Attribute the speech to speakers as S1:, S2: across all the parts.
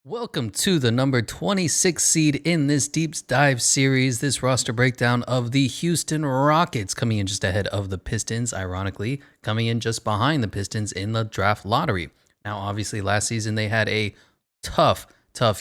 S1: Welcome to the number 26 seed in this deep dive series, this roster breakdown of the Houston Rockets, coming in just ahead of the Pistons, ironically, coming in just behind the Pistons in the draft lottery. Now, obviously, last season they had a tough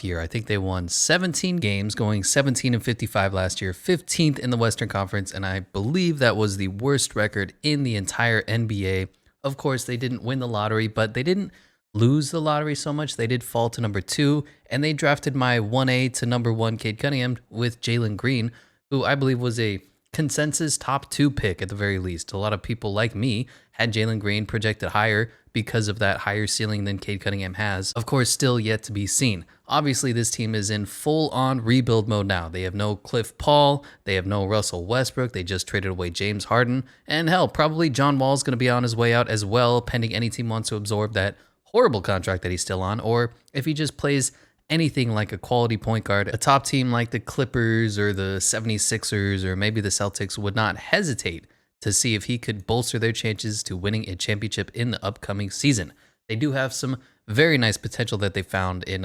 S1: year. I think they won 17 games, going 17-55 last year, 15th in the Western Conference, and I believe that was the worst record in the entire NBA. Of course, they didn't win the lottery, but they didn't lose the lottery so much. They did fall to number 2, and they drafted my 1A to number 1 Cade Cunningham with Jalen Green, who I believe was a consensus top 2 pick at the very least. A lot of people like me had Jalen Green projected higher because of that higher ceiling than Cade Cunningham has. Of course, still yet to be seen. Obviously, this team is in full-on rebuild mode now. They have no Cliff Paul. They have no Russell Westbrook. They just traded away James Harden. And hell, probably John Wall's going to be on his way out as well, pending any team wants to absorb that horrible contract that he's still on, or if he just plays anything like a quality point guard, a top team like the Clippers or the 76ers or maybe the Celtics would not hesitate to see if he could bolster their chances to winning a championship in the upcoming season. They do have some very nice potential that they found in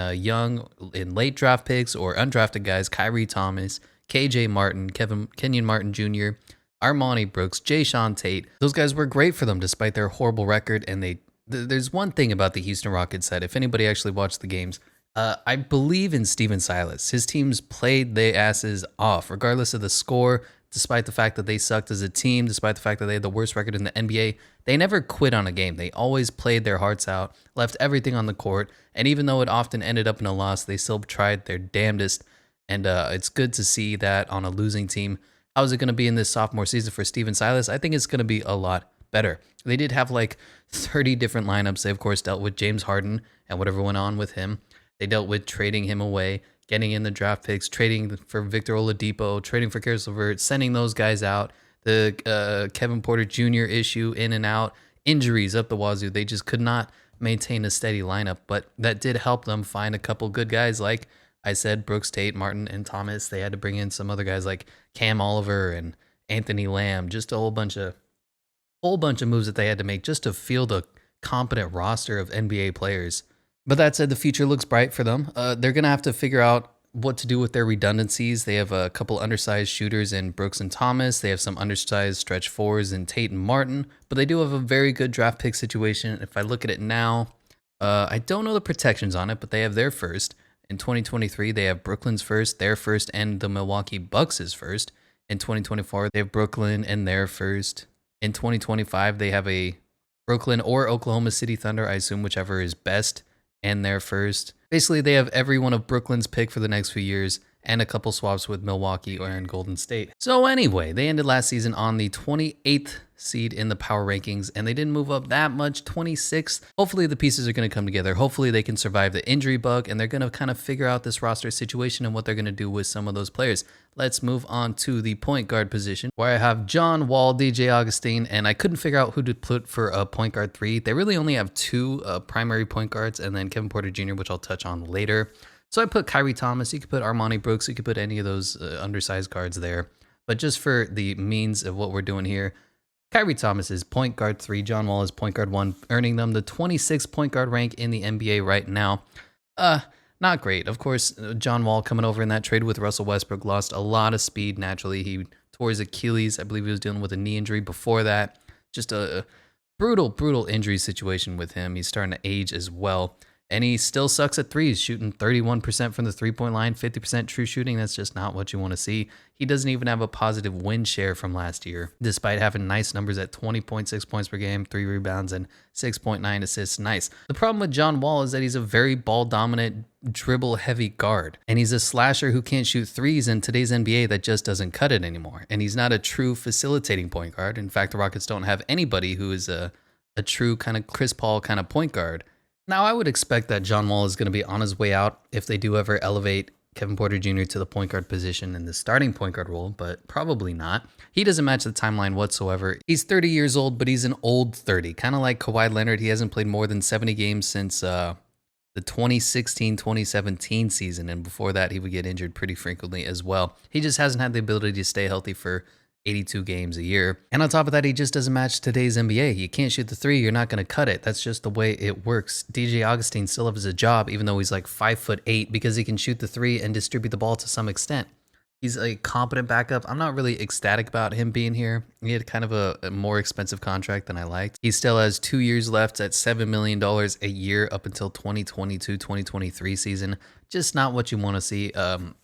S1: late draft picks or undrafted guys, Kyrie Thomas, KJ Martin, Kenyon Martin Jr., Armani Brooks, Jay Sean Tate. Those guys were great for them despite their horrible record, and there's one thing about the Houston Rockets that if anybody actually watched the games, I believe in Steven Silas. His teams played their asses off, regardless of the score, despite the fact that they sucked as a team, despite the fact that they had the worst record in the NBA. They never quit on a game. They always played their hearts out, left everything on the court, and even though it often ended up in a loss, they still tried their damnedest, and it's good to see that on a losing team. How is it going to be in this sophomore season for Steven Silas? I think it's going to be a lot better. They did have like 30 different lineups. They, of course, dealt with James Harden and whatever went on with him. They dealt with trading him away, getting in the draft picks, trading for Victor Oladipo, trading for Karis LeVert, sending those guys out, the Kevin Porter Jr. issue in and out, injuries up the wazoo. They just could not maintain a steady lineup, but that did help them find a couple good guys like I said, Brooks, Tate, Martin, and Thomas. They had to bring in some other guys like Cam Oliver and Anthony Lamb, just a whole bunch of moves that they had to make just to field a competent roster of NBA players. But that said, the future looks bright for them. They're going to have to figure out what to do with their redundancies. They have a couple undersized shooters in Brooks and Thomas. They have some undersized stretch fours in Tate and Martin. But they do have a very good draft pick situation. If I look at it now, I don't know the protections on it, but they have their first. In 2023, they have Brooklyn's first, their first, and the Milwaukee Bucks' first. In 2024, they have Brooklyn and their first. In 2025, they have a Brooklyn or Oklahoma City Thunder, I assume whichever is best, and their first. Basically, they have every one of Brooklyn's pick for the next few years and a couple swaps with Milwaukee or in Golden State. So anyway, they ended last season on the 28th seed in the power rankings, and they didn't move up that much, 26th. Hopefully the pieces are going to come together. Hopefully they can survive the injury bug, and they're going to kind of figure out this roster situation and what they're going to do with some of those players. Let's move on to the point guard position, where I have John Wall, DJ Augustine, and I couldn't figure out who to put for a point guard 3. They really only have 2 primary point guards, and then Kevin Porter Jr., which I'll touch on later. So I put Kyrie Thomas. You could put Armani Brooks. You could put any of those undersized guards there. But just for the means of what we're doing here, Kyrie Thomas is point guard 3. John Wall is point guard 1, earning them the 26th point guard rank in the NBA right now. Not great. Of course, John Wall coming over in that trade with Russell Westbrook lost a lot of speed naturally. He tore his Achilles. I believe he was dealing with a knee injury before that. Just a brutal injury situation with him. He's starting to age as well. And he still sucks at threes, shooting 31% from the three-point line, 50% true shooting. That's just not what you want to see. He doesn't even have a positive win share from last year, despite having nice numbers at 20.6 points per game, 3 rebounds, and 6.9 assists. Nice. The problem with John Wall is that he's a very ball-dominant, dribble-heavy guard. And he's a slasher who can't shoot threes in today's NBA that just doesn't cut it anymore. And he's not a true facilitating point guard. In fact, the Rockets don't have anybody who is a true kind of Chris Paul kind of point guard. Now, I would expect that John Wall is going to be on his way out if they do ever elevate Kevin Porter Jr. to the point guard position in the starting point guard role, but probably not. He doesn't match the timeline whatsoever. He's 30 years old, but he's an old 30, kind of like Kawhi Leonard. He hasn't played more than 70 games since the 2016-2017 season, and before that, he would get injured pretty frequently as well. He just hasn't had the ability to stay healthy for 82 games a year. And on top of that, he just doesn't match today's NBA. You can't shoot the three, you're not going to cut it. That's just the way it works. DJ Augustine still has a job, even though he's like 5'8", because he can shoot the three and distribute the ball to some extent. He's a competent backup. I'm not really ecstatic about him being here. He had kind of a more expensive contract than I liked. He still has 2 years left at $7 million a year up until 2022-2023 season. Just not what you want to see.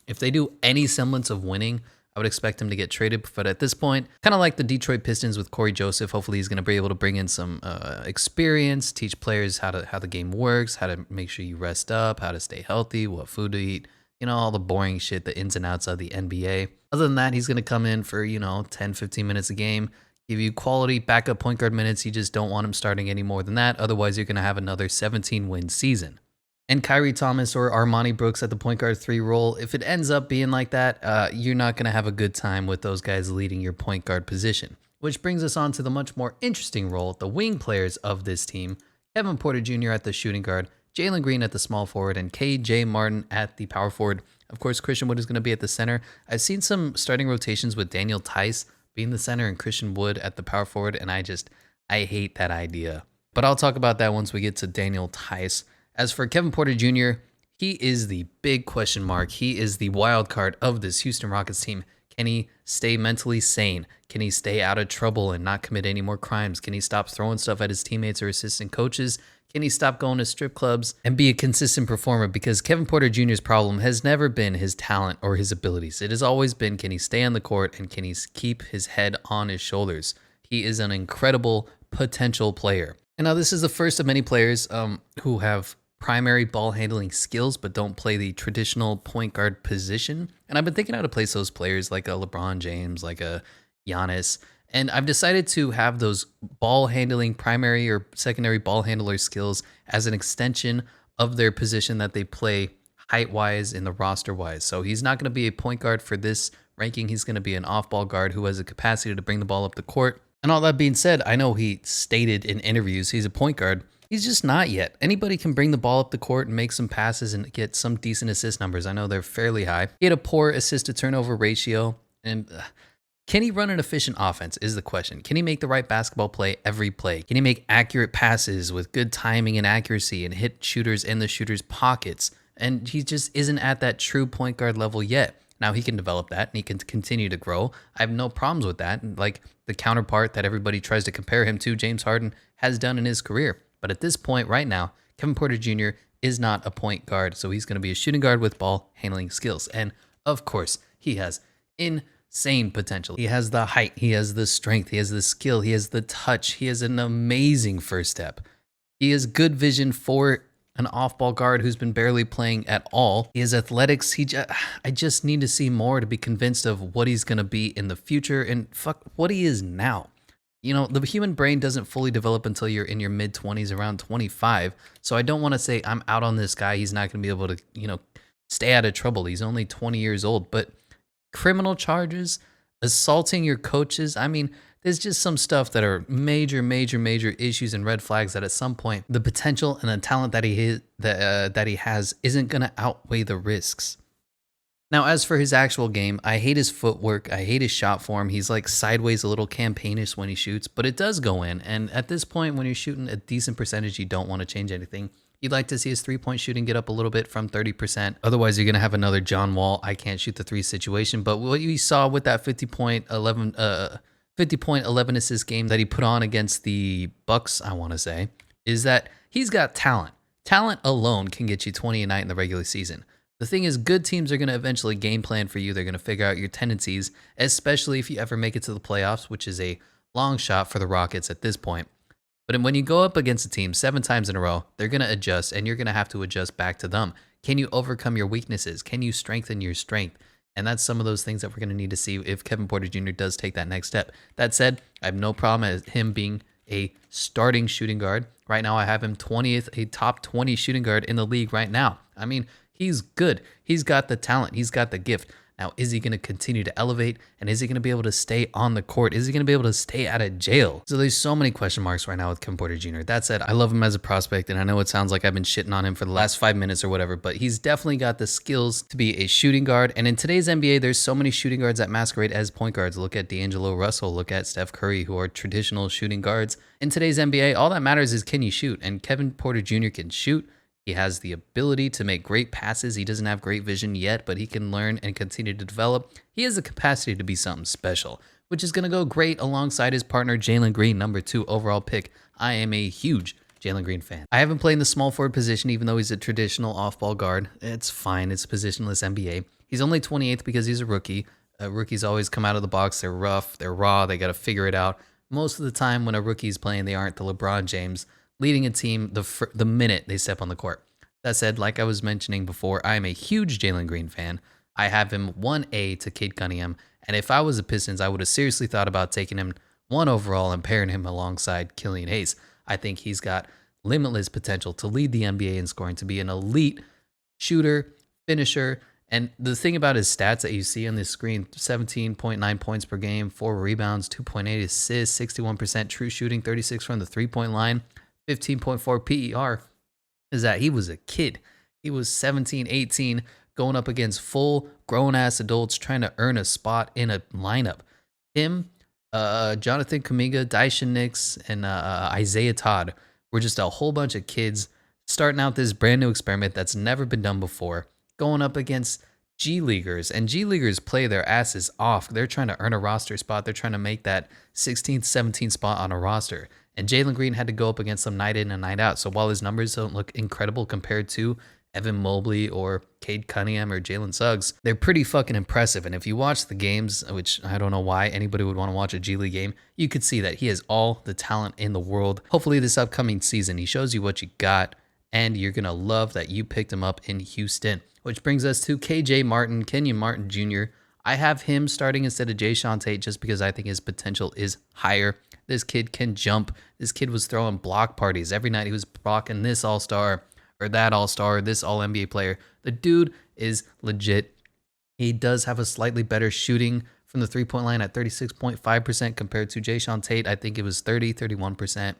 S1: If they do any semblance of winning, I would expect him to get traded. But at this point, kind of like the Detroit Pistons with Corey Joseph, hopefully he's going to be able to bring in some experience, teach players how the game works, how to make sure you rest up, how to stay healthy, what food to eat. You know, all the boring shit, the ins and outs of the NBA. Other than that, he's going to come in for, 10, 15 minutes a game, give you quality backup point guard minutes. You just don't want him starting any more than that. Otherwise, you're going to have another 17-win season. And Kyrie Thomas or Armani Brooks at the point guard 3 role, if it ends up being like that, you're not going to have a good time with those guys leading your point guard position. Which brings us on to the much more interesting role, the wing players of this team. Kevin Porter Jr. at the shooting guard, Jalen Green at the small forward, and KJ Martin at the power forward. Of course, Christian Wood is going to be at the center. I've seen some starting rotations with Daniel Tice being the center and Christian Wood at the power forward, and I hate that idea. But I'll talk about that once we get to Daniel Tice. As for Kevin Porter Jr., he is the big question mark. He is the wild card of this Houston Rockets team. Can he stay mentally sane? Can he stay out of trouble and not commit any more crimes? Can he stop throwing stuff at his teammates or assistant coaches? Can he stop going to strip clubs and be a consistent performer? Because Kevin Porter Jr.'s problem has never been his talent or his abilities. It has always been, can he stay on the court and can he keep his head on his shoulders? He is an incredible potential player. And now this is the first of many players who have primary ball handling skills but don't play the traditional point guard position. And I've been thinking how to place those players like a LeBron James, like a Giannis. And I've decided to have those ball handling primary or secondary ball handler skills as an extension of their position that they play height-wise and the roster-wise. So he's not going to be a point guard for this ranking. He's going to be an off-ball guard who has a capacity to bring the ball up the court. And all that being said, I know he stated in interviews he's a point guard. He's just not yet. Anybody can bring the ball up the court and make some passes and get some decent assist numbers. I know they're fairly high. He had a poor assist-to-turnover ratio, and can he run an efficient offense is the question. Can he make the right basketball play every play? Can he make accurate passes with good timing and accuracy and hit shooters in the shooters' pockets? And he just isn't at that true point guard level yet. Now he can develop that and he can continue to grow. I have no problems with that. And like the counterpart that everybody tries to compare him to, James Harden, has done in his career. But at this point right now, Kevin Porter Jr. is not a point guard. So he's going to be a shooting guard with ball handling skills. And of course, he has insane potential. He has the height, he has the strength, he has the skill, he has the touch, he has an amazing first step. He has good vision for an off-ball guard who's been barely playing at all. He has athletics. I just need to see more to be convinced of what he's going to be in the future and what he is now. You know, the human brain doesn't fully develop until you're in your mid-20s, around 25. So I don't want to say I'm out on this guy. He's not going to be able to, stay out of trouble. He's only 20 years old, but criminal charges, assaulting your coaches. I mean, there's just some stuff that are major issues and red flags that at some point the potential and the talent that he has isn't going to outweigh the risks. Now, as for his actual game, I hate his footwork. I hate his shot form. He's like sideways, a little campaignish when he shoots, but it does go in. And at this point, when you're shooting a decent percentage, you don't want to change anything. You'd like to see his three-point shooting get up a little bit from 30%. Otherwise, you're going to have another John Wall, I can't shoot the three situation. But what you saw with that 50-point 11 assist game that he put on against the Bucks, I want to say, is that he's got talent. Talent alone can get you 20 a night in the regular season. The thing is, good teams are going to eventually game plan for you. They're going to figure out your tendencies, especially if you ever make it to the playoffs, which is a long shot for the Rockets at this point. But when you go up against a team 7 times in a row, they're going to adjust, and you're going to have to adjust back to them. Can you overcome your weaknesses? Can you strengthen your strength? And that's some of those things that we're going to need to see if Kevin Porter Jr. does take that next step. That said, I have no problem with him being a starting shooting guard. Right now, I have him 20th, a top 20 shooting guard in the league right now. I mean, he's good. He's got the talent. He's got the gift. Now, is he going to continue to elevate? And is he going to be able to stay on the court? Is he going to be able to stay out of jail? So there's so many question marks right now with Kevin Porter Jr. That said, I love him as a prospect, and I know it sounds like I've been shitting on him for the last 5 minutes or whatever, but he's definitely got the skills to be a shooting guard. And in today's NBA, there's so many shooting guards that masquerade as point guards. Look at D'Angelo Russell, look at Steph Curry, who are traditional shooting guards. In today's NBA, all that matters is can you shoot? And Kevin Porter Jr. can shoot. He has the ability to make great passes. He doesn't have great vision yet, but he can learn and continue to develop. He has the capacity to be something special, which is going to go great alongside his partner, Jalen Green, number 2 overall pick. I am a huge Jalen Green fan. I haven't played in the small forward position, even though he's a traditional off-ball guard. It's fine. It's positionless NBA. He's only 28th because he's a rookie. Rookies always come out of the box. They're rough. They're raw. They got to figure it out. Most of the time when a rookie's playing, they aren't the LeBron James leading a team the minute they step on the court. That said, like I was mentioning before, I am a huge Jalen Green fan. I have him 1A to Cade Cunningham, and if I was the Pistons, I would have seriously thought about taking him 1 overall and pairing him alongside Killian Hayes. I think he's got limitless potential to lead the NBA in scoring, to be an elite shooter, finisher, and the thing about his stats that you see on this screen, 17.9 points per game, 4 rebounds, 2.8 assists, 61% true shooting, 36 from the three-point line, 15.4 PER, is that he was a kid. He was 17, 18, going up against full grown-ass adults trying to earn a spot in a lineup. Him, Jonathan Kuminga, Daishin Nix, and Isaiah Todd were just a whole bunch of kids starting out this brand new experiment that's never been done before, going up against G Leaguers. And G Leaguers play their asses off. They're trying to earn a roster spot. They're trying to make that 16th, 17th spot on a roster. And Jalen Green had to go up against them night in and night out. So while his numbers don't look incredible compared to Evan Mobley or Cade Cunningham or Jalen Suggs, they're pretty fucking impressive. And if you watch the games, which I don't know why anybody would want to watch a G League game, you could see that he has all the talent in the world. Hopefully this upcoming season, he shows you what you got, and you're going to love that you picked him up in Houston. Which brings us to KJ Martin, Kenyon Martin Jr. I have him starting instead of Jae'Sean Tate just because I think his potential is higher. This kid can jump. This kid was throwing block parties. Every night he was blocking this all-star or that all-star, this all-NBA player. The dude is legit. He does have a slightly better shooting from the three-point line at 36.5% compared to Jae'Sean Tate. I think it was 31%.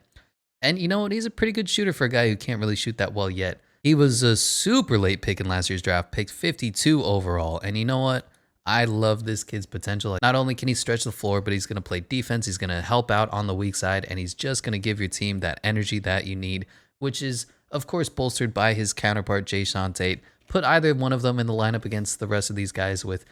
S1: And you know what? He's a pretty good shooter for a guy who can't really shoot that well yet. He was a super late pick in last year's draft, picked 52 overall. And you know what? I love this kid's potential. Not only can he stretch the floor, but he's going to play defense. He's going to help out on the weak side, and he's just going to give your team that energy that you need, which is, of course, bolstered by his counterpart, Jae'Sean Tate. Put either one of them in the lineup against the rest of these guys with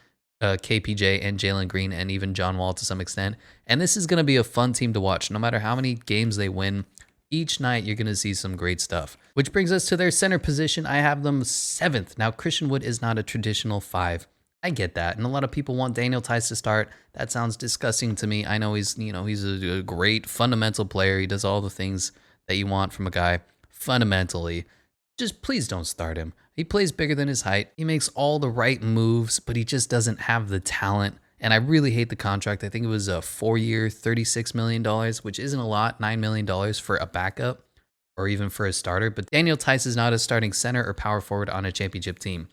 S1: KPJ and Jalen Green and even John Wall to some extent. And this is going to be a fun team to watch. No matter how many games they win, each night you're going to see some great stuff. Which brings us to their center position. I have them 7th. Now, Christian Wood is not a traditional 5. I get that, and a lot of people want Daniel Tice to start. That sounds disgusting to me. I know he's a great fundamental player. He does all the things that you want from a guy fundamentally. Just please don't start him. He plays bigger than his height. He makes all the right moves, but he just doesn't have the talent. And I really hate the contract. I think it was a 4-year, $36 million, which isn't a lot, $9 million for a backup or even for a starter. But Daniel Tice is not a starting center or power forward on a championship team.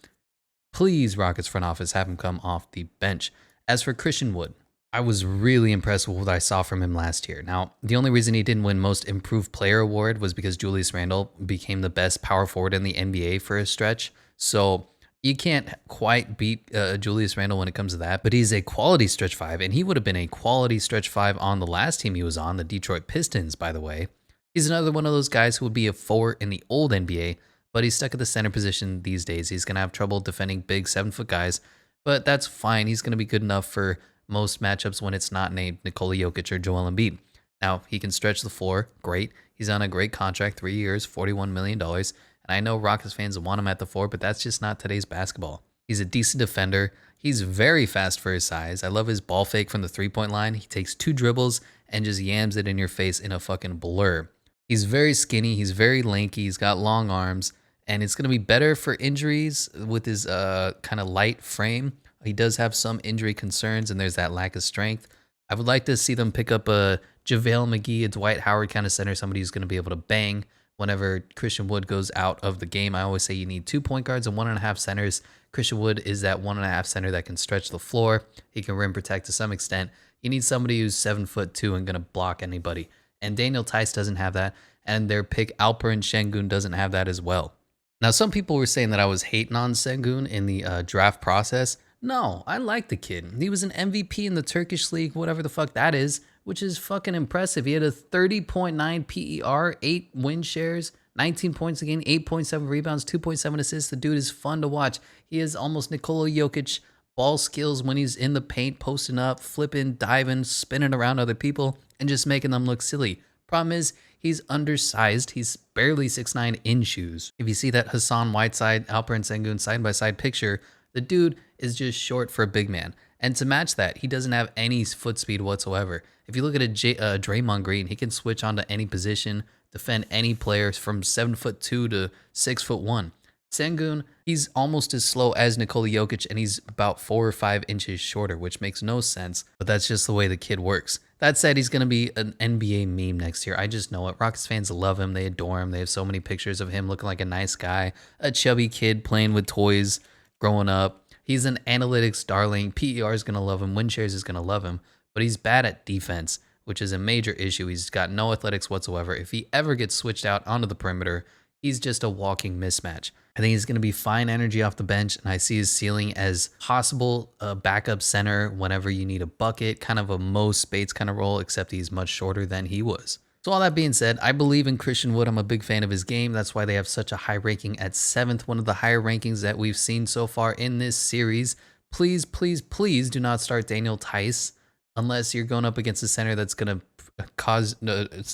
S1: Please, Rockets front office, have him come off the bench. As for Christian Wood, I was really impressed with what I saw from him last year. Now, the only reason he didn't win Most Improved Player award was because Julius Randle became the best power forward in the NBA for a stretch. So you can't quite beat Julius Randle when it comes to that, but he's a quality stretch 5, and he would have been a quality stretch 5 on the last team he was on, the Detroit Pistons, by the way. He's another one of those guys who would be a 4 in the old NBA, but he's stuck at the center position these days. He's going to have trouble defending big 7-foot guys, but that's fine. He's going to be good enough for most matchups when it's not named Nikola Jokic or Joel Embiid. Now, he can stretch the floor. Great. He's on a great contract, 3 years, $41 million. And I know Rockets fans want him at the 4, but that's just not today's basketball. He's a decent defender. He's very fast for his size. I love his ball fake from the three-point line. He takes 2 dribbles and just yams it in your face in a fucking blur. He's very skinny. He's very lanky. He's got long arms. And it's going to be better for injuries with his kind of light frame. He does have some injury concerns, and there's that lack of strength. I would like to see them pick up a JaVale McGee, a Dwight Howard kind of center, somebody who's going to be able to bang whenever Christian Wood goes out of the game. I always say you need 2 point guards and 1.5 centers. Christian Wood is that 1.5 center that can stretch the floor. He can rim protect to some extent. You need somebody who's 7'2" and going to block anybody. And Daniel Theis doesn't have that. And their pick Alperen Şengün doesn't have that as well. Now, some people were saying that I was hating on Şengün in the draft process. No, I like the kid. He was an MVP in the Turkish league, whatever the fuck that is, which is fucking impressive. He had a 30.9 PER, 8 win shares, 19 points a game, 8.7 rebounds, 2.7 assists. The dude is fun to watch. He is almost Nikola Jokic ball skills when he's in the paint, posting up, flipping, diving, spinning around other people, and just making them look silly. Problem is, he's undersized. He's barely 6'9" in shoes. If you see that Hassan Whiteside, Alperen Şengün side-by-side picture, the dude is just short for a big man. And to match that, he doesn't have any foot speed whatsoever. If you look at a Draymond Green, he can switch onto any position, defend any players from 7'2" to 6'1". Şengün, he's almost as slow as Nikola Jokic, and he's about 4 or 5 inches shorter, which makes no sense, but that's just the way the kid works. That said, he's going to be an NBA meme next year. I just know it. Rockets fans love him. They adore him. They have so many pictures of him looking like a nice guy, a chubby kid playing with toys growing up. He's an analytics darling. PER is going to love him. Win shares is going to love him, but he's bad at defense, which is a major issue. He's got no athletics whatsoever. If he ever gets switched out onto the perimeter, he's just a walking mismatch. I think he's going to be fine energy off the bench, and I see his ceiling as possible backup center whenever you need a bucket, kind of a Mo Spates kind of role, except he's much shorter than he was. So all that being said, I believe in Christian Wood. I'm a big fan of his game. That's why they have such a high ranking at 7th, one of the higher rankings that we've seen so far in this series. Please, please, please do not start Daniel Theis unless you're going up against a center that's going to cause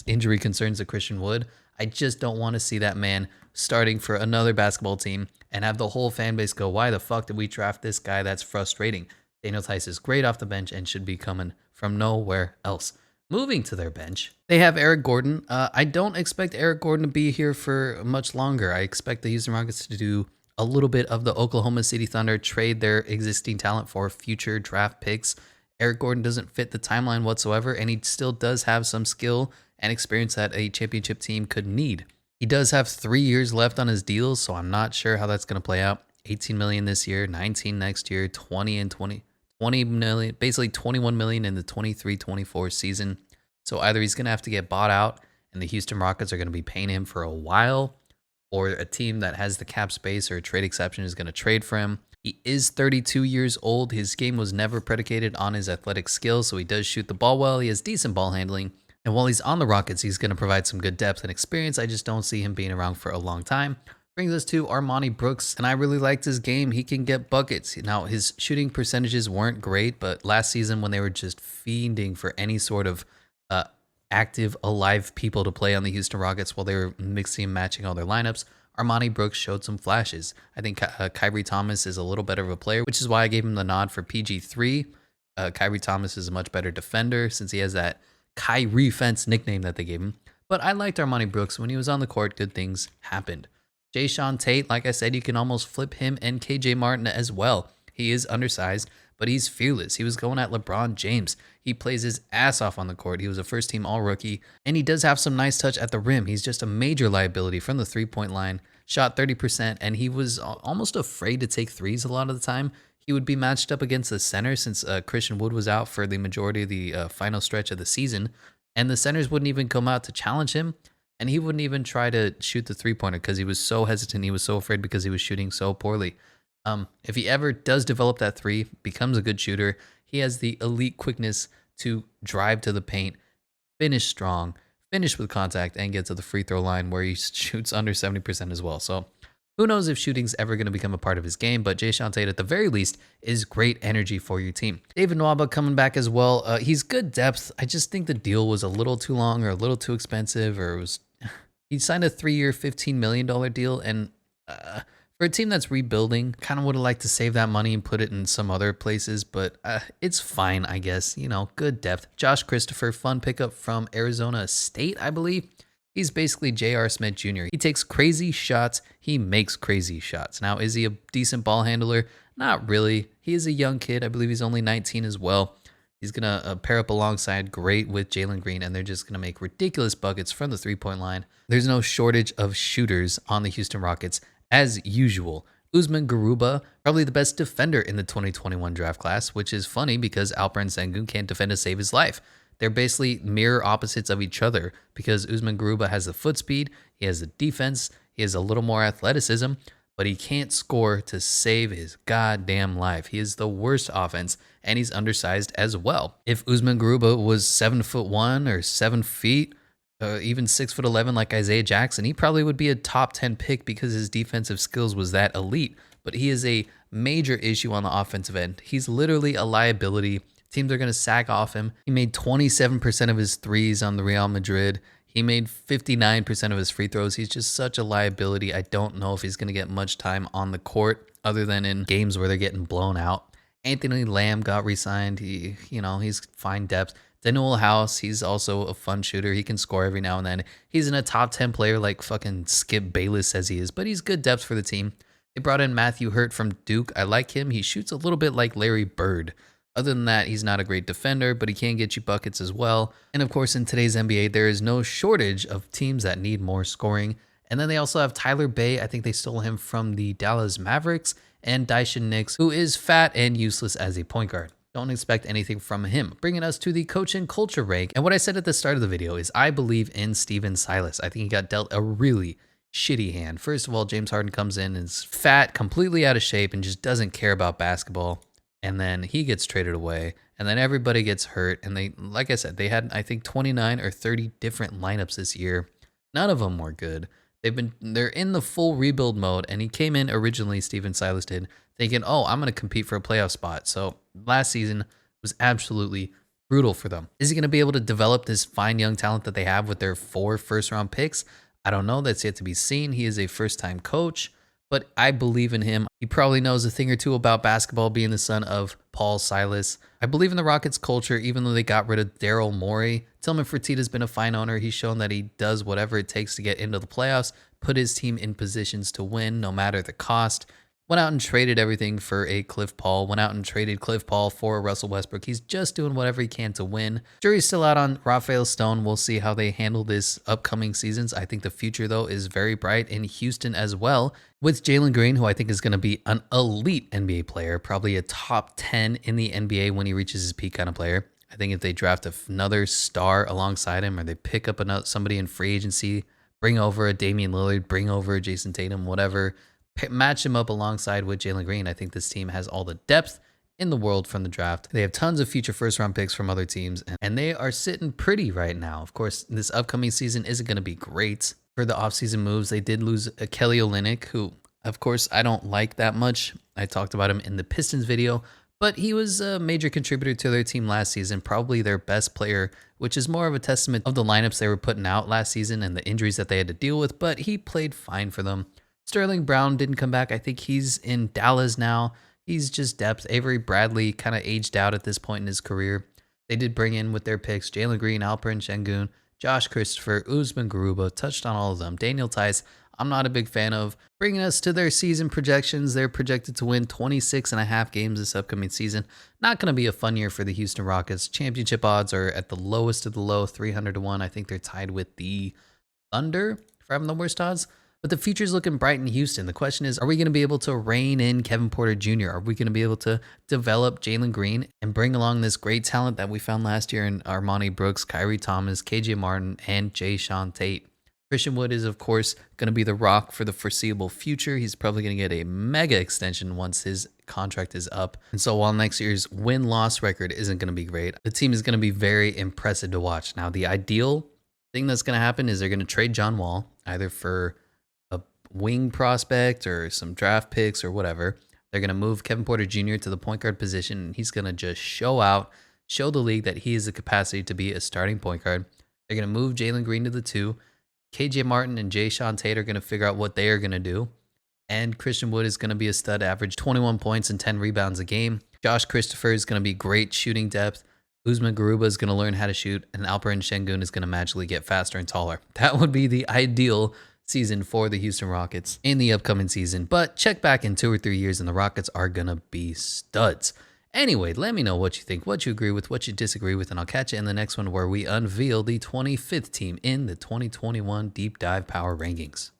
S1: injury concerns to Christian Wood. I just don't want to see that man starting for another basketball team and have the whole fan base go, why the fuck did we draft this guy? That's frustrating. Daniel Theis is great off the bench and should be coming from nowhere else. Moving to their bench, they have Eric Gordon. I don't expect Eric Gordon to be here for much longer. I expect the Houston Rockets to do a little bit of the Oklahoma City Thunder, trade their existing talent for future draft picks. Eric Gordon doesn't fit the timeline whatsoever, and he still does have some skill and experience that a championship team could need. He does have 3 years left on his deal, so I'm not sure how that's going to play out. 18 million this year, 19 next year, 20 and 20 million, basically 21 million in the 23-24 season. So either he's going to have to get bought out and the Houston Rockets are going to be paying him for a while, or a team that has the cap space or a trade exception is going to trade for him. He is 32 years old. His game was never predicated on his athletic skills, so he does shoot the ball well. He has decent ball handling. And while he's on the Rockets, he's going to provide some good depth and experience. I just don't see him being around for a long time. Brings us to Armoni Brooks, and I really liked his game. He can get buckets. Now, his shooting percentages weren't great, but last season when they were just fiending for any sort of active, alive people to play on the Houston Rockets while they were mixing and matching all their lineups, Armoni Brooks showed some flashes. I think Kyrie Thomas is a little better of a player, which is why I gave him the nod for PG3. Kyrie Thomas is a much better defender since he has that Kyrie Fence nickname that they gave him. But I liked Armoni Brooks. When he was on the court, good things happened. Jae'Sean Tate, like I said, you can almost flip him and KJ Martin as well. He is undersized, but he's fearless. He was going at LeBron James. He plays his ass off on the court. He was a first-team all-rookie, and he does have some nice touch at the rim. He's just a major liability from the three-point line. Shot 30%, and he was almost afraid to take threes a lot of the time. He would be matched up against the center since Christian Wood was out for the majority of the final stretch of the season, and the centers wouldn't even come out to challenge him, and he wouldn't even try to shoot the three-pointer because he was so hesitant. He was so afraid because he was shooting so poorly. If he ever does develop that three, becomes a good shooter, he has the elite quickness to drive to the paint, finish strong, finish with contact, and get to the free throw line where he shoots under 70% as well. So who knows if shooting's ever going to become a part of his game, but Jae'Sean Tate, at the very least, is great energy for your team. David Nwaba coming back as well. He's good depth. I just think the deal was a little too long or a little too expensive, or it was... He signed a 3-year, $15 million deal, and for a team that's rebuilding, kind of would have liked to save that money and put it in some other places, but it's fine, I guess. You know, good depth. Josh Christopher, fun pickup from Arizona State, I believe. He's basically J.R. Smith Jr. He takes crazy shots. He makes crazy shots. Now, is he a decent ball handler? Not really. He is a young kid. I believe he's only 19 as well. He's going to pair up alongside great with Jalen Green, and they're just going to make ridiculous buckets from the 3-point line. There's no shortage of shooters on the Houston Rockets as usual. Usman Garuba, probably the best defender in the 2021 draft class, which is funny because Alperen Sengun can't defend to save his life. They're basically mirror opposites of each other because Usman Garuba has the foot speed, he has the defense, he has a little more athleticism, but he can't score to save his goddamn life. He is the worst offense, and he's undersized as well. If Usman Garuba was 7'1" or 7 feet, even 6'11" like Isaiah Jackson, he probably would be a top 10 pick because his defensive skills was that elite. But he is a major issue on the offensive end. He's literally a liability. Teams are going to sack off him. He made 27% of his threes on the Real Madrid. He made 59% of his free throws. He's just such a liability. I don't know if he's going to get much time on the court other than in games where they're getting blown out. Anthony Lamb got re-signed. He's fine depth. Daniel House, he's also a fun shooter. He can score every now and then. He's in a top 10 player like fucking Skip Bayless says he is, but he's good depth for the team. They brought in Matthew Hurt from Duke. I like him. He shoots a little bit like Larry Bird. Other than that, he's not a great defender, but he can get you buckets as well. And of course, in today's NBA, there is no shortage of teams that need more scoring. And then they also have Tyler Bay. I think they stole him from the Dallas Mavericks, and Dyson Nix, who is fat and useless as a point guard. Don't expect anything from him. Bringing us to the coach and culture rank. And what I said at the start of the video is I believe in Steven Silas. I think he got dealt a really shitty hand. First of all, James Harden comes in and is fat, completely out of shape, and just doesn't care about basketball. And then he gets traded away, and then everybody gets hurt. And they, like I said, they had, I think, 29 or 30 different lineups this year. None of them were good. They're in the full rebuild mode, and he came in originally, Steven Silas did, thinking, oh, I'm going to compete for a playoff spot. So last season was absolutely brutal for them. Is he going to be able to develop this fine young talent that they have with their 4 first-round picks? I don't know. That's yet to be seen. He is a first-time coach, but I believe in him. He probably knows a thing or two about basketball, being the son of Paul Silas. I believe in the Rockets culture, even though they got rid of Daryl Morey. Tillman Fertitta's been a fine owner. He's shown that he does whatever it takes to get into the playoffs, put his team in positions to win no matter the cost. Went out and traded everything for a Cliff Paul. Went out and traded Cliff Paul for a Russell Westbrook. He's just doing whatever he can to win. Jury's still out on Rafael Stone. We'll see how they handle this upcoming seasons. I think the future, though, is very bright in Houston as well, with Jalen Green, who I think is going to be an elite NBA player, probably a top 10 in the NBA when he reaches his peak kind of player. I think if they draft another star alongside him, or they pick up somebody in free agency, bring over a Damian Lillard, bring over a Jason Tatum, whatever, match him up alongside with Jalen Green, I think this team has all the depth in the world from the draft. They have tons of future first-round picks from other teams, and they are sitting pretty right now. Of course, this upcoming season isn't going to be great. For the offseason moves, they did lose Kelly Olynyk, who, of course, I don't like that much. I talked about him in the Pistons video, but he was a major contributor to their team last season, probably their best player, which is more of a testament of the lineups they were putting out last season and the injuries that they had to deal with, but he played fine for them. Sterling Brown didn't come back. I think he's in Dallas now. He's just depth. Avery Bradley kind of aged out at this point in his career. They did bring in with their picks Jalen Green, Alperen Sengun, Josh Christopher, Usman Garuba, touched on all of them. Daniel Tice, I'm not a big fan of. Bringing us to their season projections, they're projected to win 26.5 games this upcoming season. Not going to be a fun year for the Houston Rockets. Championship odds are at the lowest of the low, 300-1. I think they're tied with the Thunder for having the worst odds. But the future's looking bright in Houston. The question is, are we going to be able to rein in Kevin Porter Jr.? Are we going to be able to develop Jalen Green and bring along this great talent that we found last year in Armani Brooks, Kyrie Thomas, KJ Martin, and Jay Sean Tate? Christian Wood is, of course, going to be the rock for the foreseeable future. He's probably going to get a mega extension once his contract is up. And so while next year's win-loss record isn't going to be great, the team is going to be very impressive to watch. Now, the ideal thing that's going to happen is they're going to trade John Wall, either for wing prospect or some draft picks or whatever. They're going to move Kevin Porter Jr. to the point guard position, and he's going to just show the league that he has the capacity to be a starting point guard. They're going to move Jalen Green to the 2. KJ Martin and Jay Sean Tate are going to figure out what they are going to do. And Christian Wood is going to be a stud, average 21 points and 10 rebounds a game. Josh Christopher is going to be great shooting depth. Usman Garuba is going to learn how to shoot, and Alperen Sengun is going to magically get faster and taller. That would be the ideal season for the Houston Rockets in the upcoming season. But check back in 2 or 3 years and the Rockets are going to be studs. Anyway, let me know what you think, what you agree with, what you disagree with, and I'll catch you in the next one where we unveil the 25th team in the 2021 Deep Dive Power Rankings.